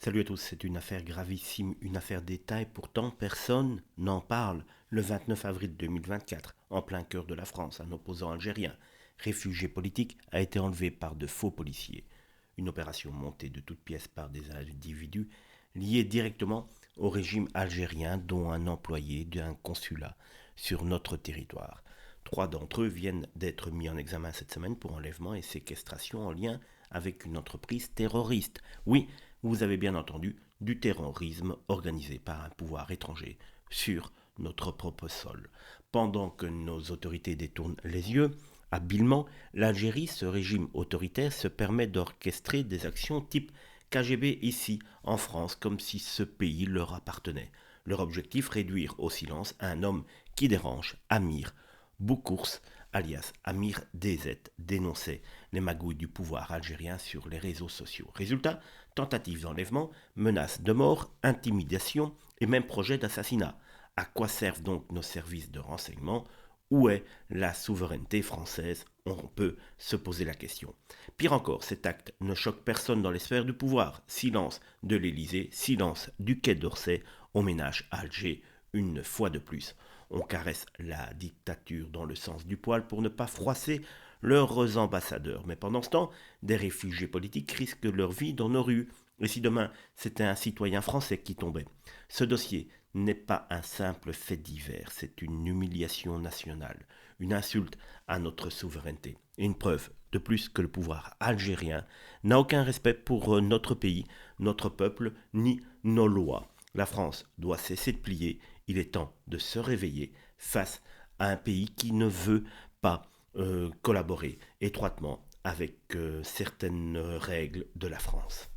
Salut à tous, c'est une affaire gravissime, une affaire d'État et pourtant personne n'en parle. Le 29 avril 2024, en plein cœur de la France, un opposant algérien, réfugié politique, a été enlevé par de faux policiers. Une opération montée de toutes pièces par des individus liés directement au régime algérien, dont un employé d'un consulat sur notre territoire. Trois d'entre eux viennent d'être mis en examen cette semaine pour enlèvement et séquestration en lien avec une entreprise terroriste. Oui, vous avez bien entendu, du terrorisme organisé par un pouvoir étranger sur notre propre sol. Pendant que nos autorités détournent les yeux, habilement, l'Algérie, ce régime autoritaire, se permet d'orchestrer des actions type KGB ici, en France, comme si ce pays leur appartenait. Leur objectif, réduire au silence un homme qui dérange, Amir Boukours, alias Amir DZ, dénonçait les magouilles du pouvoir algérien sur les réseaux sociaux. Résultat, tentative d'enlèvement, menaces de mort, intimidation et même projet d'assassinat. À quoi servent donc nos services de renseignement? Où est la souveraineté française? On peut se poser la question. Pire encore, cet acte ne choque personne dans les sphères du pouvoir. Silence de l'Élysée, silence du Quai d'Orsay, on ménage à Alger une fois de plus. On caresse la dictature dans le sens du poil pour ne pas froisser leurs ambassadeurs. Mais pendant ce temps, des réfugiés politiques risquent leur vie dans nos rues. Et si demain c'était un citoyen français qui tombait? Ce dossier n'est pas un simple fait divers, c'est une humiliation nationale, une insulte à notre souveraineté. Et une preuve de plus que le pouvoir algérien n'a aucun respect pour notre pays, notre peuple, ni nos lois. La France doit cesser de plier, il est temps de se réveiller face à un pays qui ne veut pas collaborer étroitement avec certaines règles de la France.